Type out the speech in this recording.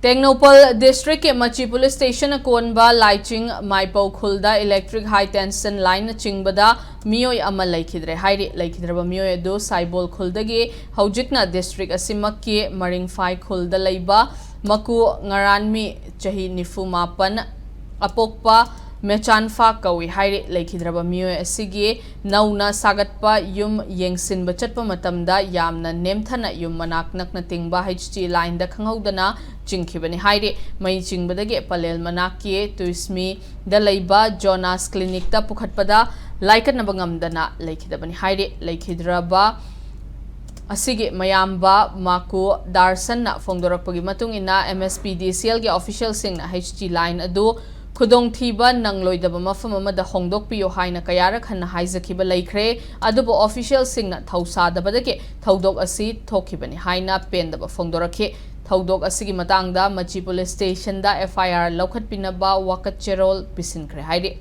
Tengnopal District ke Machi Police Station konba Laiching Maipau Khulda electric high tension line chingbada miyoi ama laikhidre hairi laikhidraba miyoi adu Saibol Khuldagi haujikna district asimakki Maringfai Khulda leiba maku ngaranmi chahi nifu mapan apokpa Mechanfa kawi hairi laikhidraba miyoi asigi nauna sagatpa yum yengsinba chatpa matamda yamna nemthana yum manak nakna tingba HT line da khanghaudana chingkhibani hairi mai chingbadagi palel manaki tuismi da leiba Jonas clinic ta pukhatpada laikatnaba ngamdana laikhidabani hairi laikhidraba asigi mayamba maku darsanna fongdorakpagi matungina MSPDCL ge official singna HT line adu Kudong thiba nangloidaba mafam amada hongdokpiyo haina kayarak hanna haizakiba laikhre adubo official singna thausadabadake thaudok asi thokibani haina pendaba fongdorakhe thaudok asigi matangda Machi Police Station da FIR laukhatpinaba wakat cherol pisinkre haide